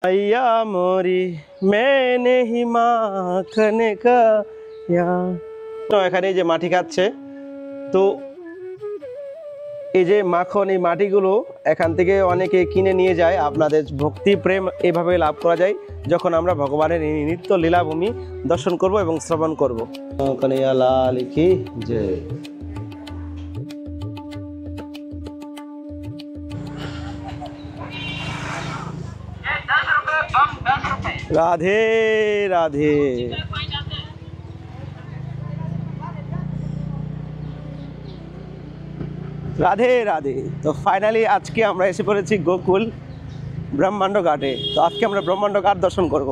अय्या मोरी मैं नहीं माखने का या তো এখানে যে মাটি খাচ্ছে তো এই যে মাখন এই মাটিগুলো এখান থেকে অনেকে কিনে নিয়ে যায়। আপনাদের ভক্তি প্রেম এভাবে লাভ করা যায় যখন আমরা ভগবানের এই নিত্য লীলাভূমি দর্শন করব এবং শ্রবণ করব। কনৈয়া লাল কি জয়। राधे राधे রাধে রাধে। তো ফাইনালি আজকে আমরা এসে পড়েছি গোকুল ব্রহ্মাণ্ড ঘাটে। তো আজকে আমরা ব্রহ্মাণ্ড ঘাট দর্শন করব।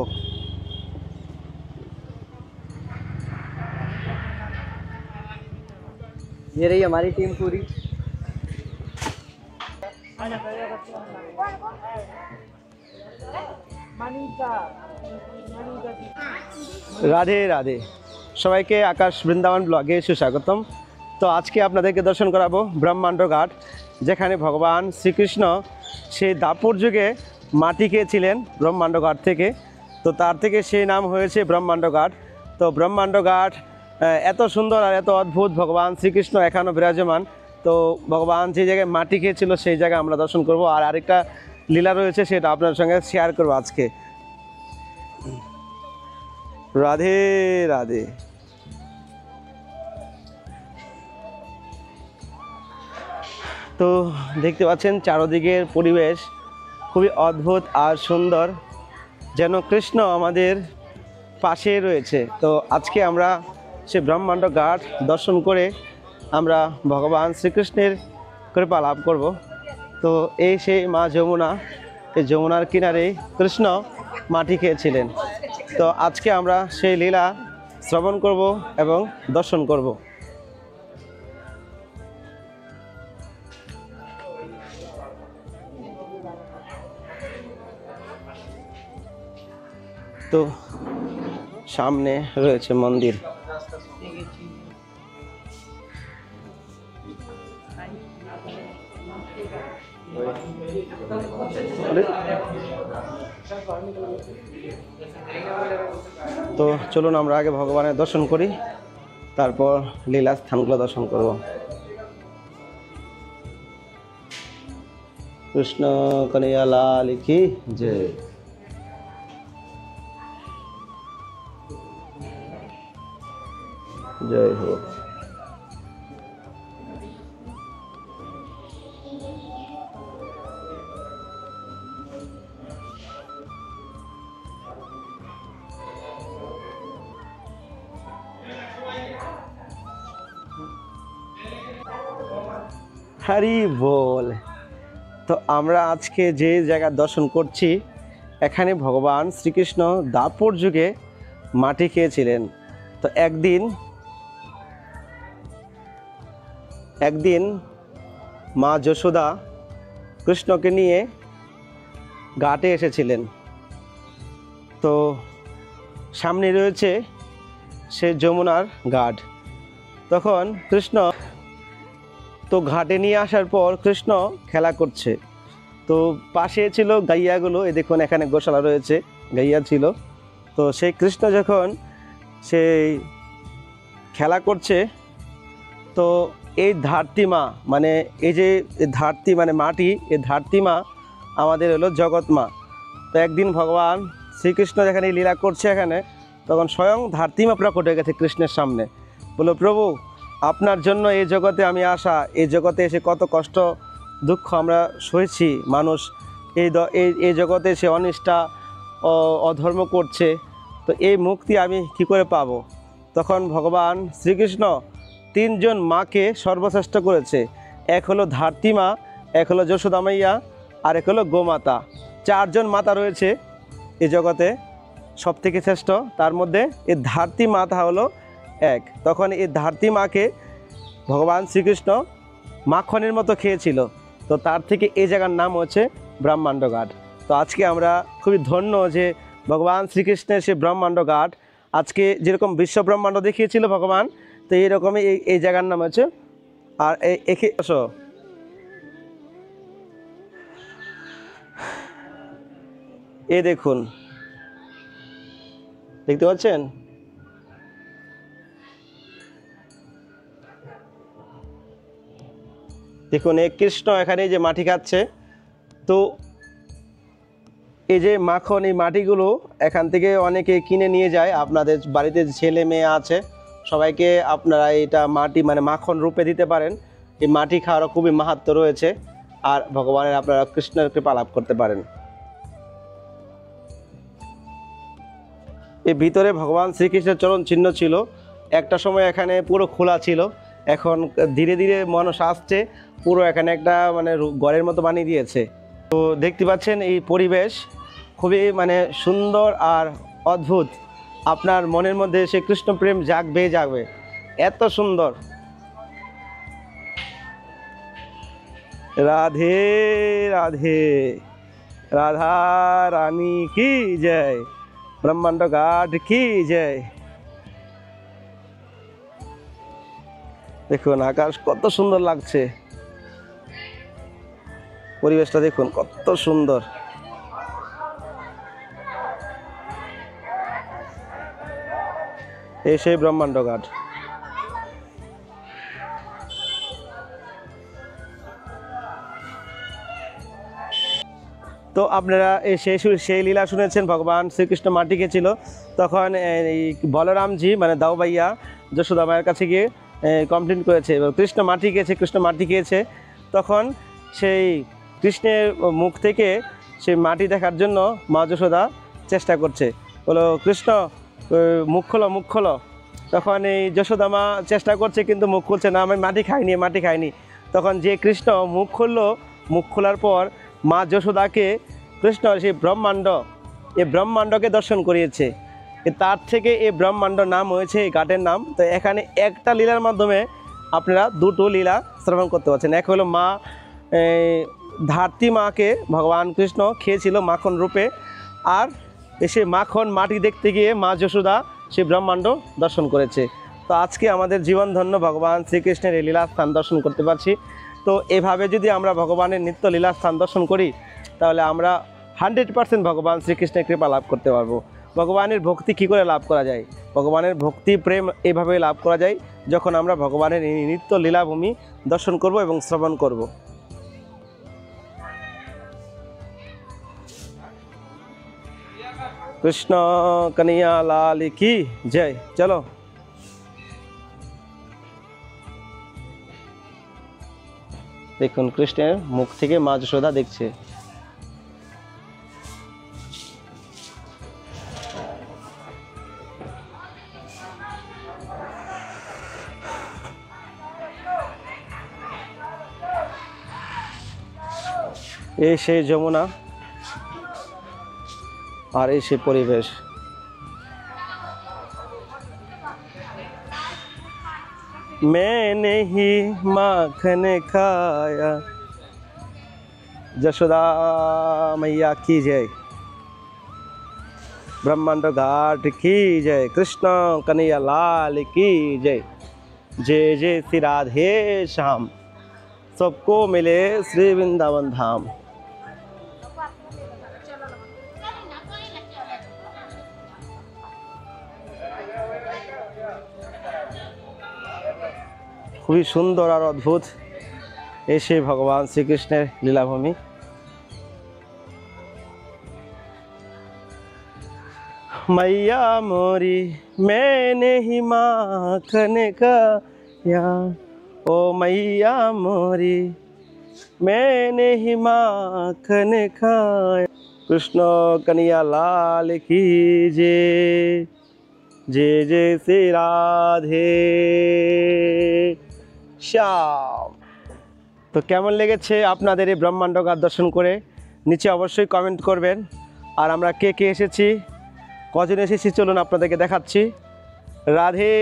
ये रही हमारी टीम पूरी। রাধে রাধে সবাইকে আকাশ বৃন্দাবন ব্লগে সুস্বাগতম। তো আজকে আপনাদেরকে দর্শন করাবো ব্রহ্মাণ্ড ঘাট, যেখানে ভগবান শ্রীকৃষ্ণ সেই দাপর যুগে মাটি খেয়েছিলেন ব্রহ্মাণ্ড ঘাট থেকে। তো তার থেকে সেই নাম হয়েছে ব্রহ্মাণ্ড ঘাট। তো ব্রহ্মাণ্ড ঘাট এত সুন্দর আর এত অদ্ভুত, ভগবান শ্রীকৃষ্ণ এখনও বিরাজমান। তো ভগবান যে জায়গায় মাটি খেয়েছিল সেই জায়গায় আমরা দর্শন করব। আর আরেকটা লীলা রয়েছে, সেটা আপনার সঙ্গে শেয়ার করবো আজকে। রাধে রাধে। তো দেখতে পাচ্ছেন চারদিকের পরিবেশ খুবই অদ্ভুত আর সুন্দর, যেন কৃষ্ণ আমাদের পাশে রয়েছে। তো আজকে আমরা সে ব্রহ্মাণ্ড ঘাট দর্শন করে আমরা ভগবান শ্রীকৃষ্ণের কৃপা লাভ করব। তো এই সেই মা যমুনা, এই যমুনার কিনারে কৃষ্ণ মাটি খেয়েছিলেন। তো আজকে আমরা সেই লীলা শ্রবণ করব এবং দর্শন করব। তো সামনে রয়েছে মন্দির। তো চলুন আমরা আগে ভগবানের দর্শন করি, তারপর লীলা স্থানগুলো দর্শন করব। কৃষ্ণ কনৈয়া লাল কি জয়। জয় হো। হরি বল। তো আমরা আজকে যে জায়গা দর্শন করছি, এখানে ভগবান শ্রীকৃষ্ণ দাপর যুগে মাটি খেয়েছিলেন। তো একদিন মা যশোদা কৃষ্ণকে নিয়ে ঘাটে এসেছিলেন। তো সামনে রয়েছে সে যমুনার ঘাট। তখন কৃষ্ণ তো ঘাটে নিয়ে আসার পর কৃষ্ণ খেলা করছে। তো পাশে ছিল গাইয়াগুলো, এই দেখুন এখানে গোশালা রয়েছে, গাইয়া ছিল। তো সেই কৃষ্ণ যখন সেই খেলা করছে, তো এই ধারতি মা মানে এই যে ধারতি মানে মাটি, এই ধারতি মা আমাদের হলো জগৎ মা। তো একদিন ভগবান শ্রীকৃষ্ণ যেখানে লীলা করছে এখানে, তখন স্বয়ং ধারতি মা প্রকট হয়ে গেছে কৃষ্ণের সামনে। বলল, প্রভু আপনার জন্য এই জগতে আমি আসা, এই জগতে এসে কত কষ্ট দুঃখ আমরা সয়েছি। মানুষ এই জগতে সে অনিষ্ঠা অধর্ম করছে, তো এই মুক্তি আমি কি করে পাব? তখন ভগবান শ্রীকৃষ্ণ তিনজন মাকে সর্বশ্রেষ্ঠ করেছে। এক হলো ধারতি মা, এক হলো যশোদা মাইয়া, আর এক হলো গোমাতা। চারজন মাতা রয়েছে এই জগতে, সব থেকে শ্রেষ্ঠ তার মধ্যে এই ধারতি মাতা হলো এক। তখন এই ধারতি মাকে ভগবান শ্রীকৃষ্ণ মাখনের মতো খেয়েছিল। তো তার থেকে এই জায়গার নাম হচ্ছে ব্রহ্মাণ্ড ঘাট। তো আজকে আমরা খুবই ধন্য যে ভগবান শ্রীকৃষ্ণের সে ব্রহ্মাণ্ড ঘাট আজকে যেরকম বিশ্ব ব্রহ্মাণ্ড দেখিয়েছিল ভগবান, তো এইরকমই এই জায়গার নাম হচ্ছে। আর একে এ দেখুন, দেখতে পাচ্ছেন? দেখুন এই কৃষ্ণ এখানে যে মাটি খাচ্ছে। তো এই যে মাখন, এই মাটিগুলো এখান থেকে অনেকে কিনে নিয়ে যায়। আপনাদের বাড়িতে ছেলে মেয়ে আছে সবাইকে আপনারা এটা মাটি মানে মাখন রূপে দিতে পারেন। এই মাটি খাওয়ারও খুবই মাহাত্ম্য রয়েছে, আর ভগবানের আপনারা কৃষ্ণের কৃপা লাভ করতে পারেন। এর ভিতরে ভগবান শ্রীকৃষ্ণের চরণ চিহ্ন ছিল। একটা সময় এখানে পুরো খোলা ছিল, এখন ধীরে ধীরে মানুষ আসছে, পুরো এখানে একটা মানে ঘরের মতো বানিয়ে দিয়েছে। তো দেখতে পাচ্ছেন এই পরিবেশ খুবই মানে সুন্দর আর অদ্ভুত। আপনার মনের মধ্যে সে কৃষ্ণ প্রেম জাগবে জাগবে, এত সুন্দর। রাধে রাধে, রাধা রানী কি জয়, ব্রহ্মাণ্ড ঘাট কি জয়। দেখুন আকাশ কত সুন্দর লাগছে, পরিবেশটা দেখুন কত সুন্দর। এই সেই ব্রহ্মাণ্ড ঘাট। তো আপনারা সেই লীলা শুনেছেন, ভগবান শ্রীকৃষ্ণ মাটি খেয়েছিল, তখন এই বলরামজি মানে দাও ভাইয়া যশোদা মায়ের কাছে গিয়ে কমপ্লেন করেছে, কৃষ্ণ মাটি খেয়েছে, কৃষ্ণ মাটি খেয়েছে। তখন সেই কৃষ্ণের মুখ থেকে সেই মাটি দেখার জন্য মা যশোদা চেষ্টা করছে, বলো কৃষ্ণ মুখ খোলো, মুখ খোলো। তখন এই যশোদা মা চেষ্টা করছে কিন্তু মুখ খুলছে না, আমি মাটি খাইনি, মাটি খাইনি। তখন যে কৃষ্ণ মুখ খুললো, মুখ খোলার পর মা যশোদাকে কৃষ্ণ সেই এই ব্রহ্মাণ্ডকে দর্শন করিয়েছে। তার থেকে এই ব্রহ্মাণ্ড নাম হয়েছে এই ঘাটের নাম। তো এখানে একটা লীলার মাধ্যমে আপনারা দুটো লীলা শ্রবণ করতে পারছেন। এক হলো মা ধাত্রী মাকে ভগবান কৃষ্ণ খেয়েছিল মাখন রূপে, আর এসে মাখন মাটি দেখতে গিয়ে মা যশোদা সেই ব্রহ্মাণ্ড দর্শন করেছে। তো আজকে আমাদের জীবন ধন্য ভগবান শ্রীকৃষ্ণের এই লীলা স্থান দর্শন করতে পারছি। তো এভাবে যদি আমরা ভগবানের নিত্য লীলা স্থান দর্শন করি তাহলে আমরা 100% ভগবান শ্রীকৃষ্ণের কৃপা লাভ করতে পারবো। ভগবানের ভক্তি কী করে লাভ করা যায়? ভগবানের ভক্তি প্রেম এইভাবে লাভ করা যায় যখন আমরা ভগবানের এই নিত্য লীলাভূমি দর্শন করব এবং শ্রবণ করব। কৃষ্ণ কনিয়া লাল কি জয়। চলো দেখুন কৃষ্ণের মুখ থেকে মা যশোদা দেখছে। এই সেই যমুনা আর এই সেই পরিবেশ। मैंने ही माखन खाया, যশোদা मैया की जय, ब्रह्मांड घाट की जय, कृष्ण कन्हैया लाल की जय। जय जय श्री राधे श्याम, सबको मिले श्री वृंदावन धाम। খুবই সুন্দর আর অদ্ভুত এসে ভগবান শ্রীকৃষ্ণের লীলাভূমি। मैया मोरी मैंने ही माखन खाया, ओ मैया मोरी मैंने ही माखन खाया, कृष्ण कन्हैया लाल की जय, जय जय श्री राधे শ্যাম। তো কেমন লেগেছে আপনাদের এই ব্রহ্মাণ্ড ঘাট দর্শন করে নিচে অবশ্যই কমেন্ট করবেন। আর আমরা কে কে এসেছি, কজন এসেছি চলুন আপনাদেরকে দেখাচ্ছি। রাধে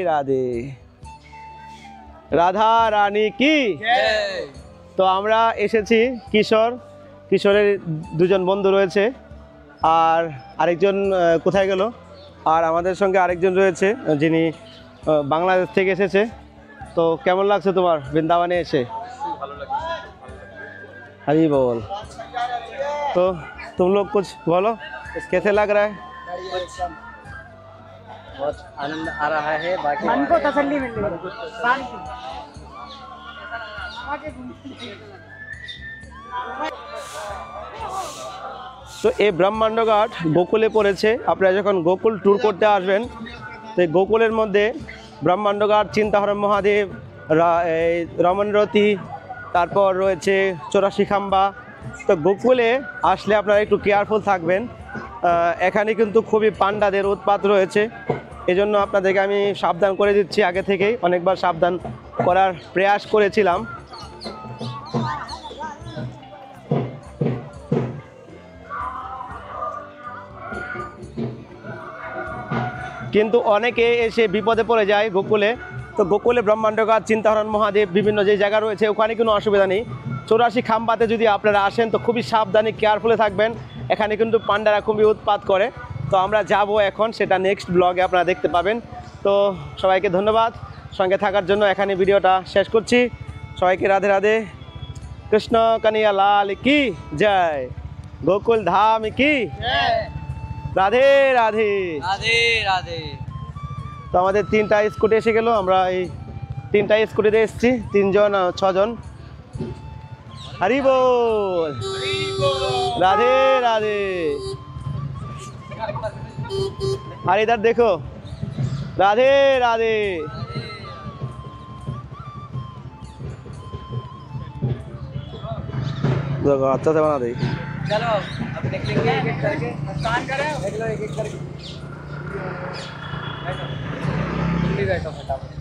রাধে, রাধা রানী কি। তো আমরা এসেছি কিশোরের দুজন বন্ধু রয়েছে, আর আরেকজন কোথায় গেল, আর আমাদের সঙ্গে আরেকজন রয়েছে যিনি বাংলাদেশ থেকে এসেছে। তো কেমন লাগছে তোমার বৃন্দাবনে এসে? হরি বল। তো तुम लोग कुछ बोलो, कैसे लग रहा है? बहुत आनंद आ रहा है। बाकी मन को तसल्ली मिल रही है, शांति। তো এই ব্রহ্মাণ্ড ঘাট গোকুলে পড়েছে। আপনারা যখন গোকুল ট্যুর করতে আসবেন, তো এই গোকুলের মধ্যে ব্রহ্মাণ্ড ঘাট, চিন্তাহরণ মহাদেব, এই রমণরতি, তারপর রয়েছে 84 খাম্বা। তো গোকুলে আসলে আপনারা একটু কেয়ারফুল থাকবেন। এখানে কিন্তু খুবই পান্ডাদের উৎপাত রয়েছে, এজন্য আপনাদেরকে আমি সাবধান করে দিচ্ছি আগে থেকেই। অনেকবার সাবধান করার প্রয়াস করেছিলাম। কিন্তু অনেকে এসে বিপদে পড়ে যায় গোকুলে। তো গোকুলে ব্রহ্মাণ্ড ঘাট, চিন্তাহরণ মহাদেব, বিভিন্ন যে জায়গা রয়েছে ওখানে কোনো অসুবিধা নেই। 84 খাম্বাতে যদি আপনারা আসেন তো খুবই সাবধানে কেয়ারফুলে থাকবেন। এখানে কিন্তু পান্ডারা খুবই উৎপাত করে। তো আমরা যাব এখন, সেটা নেক্সট ব্লগে আপনারা দেখতে পাবেন। তো সবাইকে ধন্যবাদ সঙ্গে থাকার জন্য। এখানে ভিডিওটা শেষ করছি। সবাইকে রাধে রাধে। কৃষ্ণ কানিয়া লাল কি জয়, গোকুল ধাম কি রাধে রাধে। রাধে রাধে। তো আমাদের 3টা স্কুটি এসে গেল। আমরা এই 3টা স্কুটিতে এসেছি, 3 জন 6 জন। হরি বল, राधे राधे। और इधर देखो, राधे राधे। देखो अच्छा से बना दे। चलो अब निकलेंगे एक एक करके। स्नान करें, देख लो एक एक करके। बैठो, तुम भी बैठो फटाफट।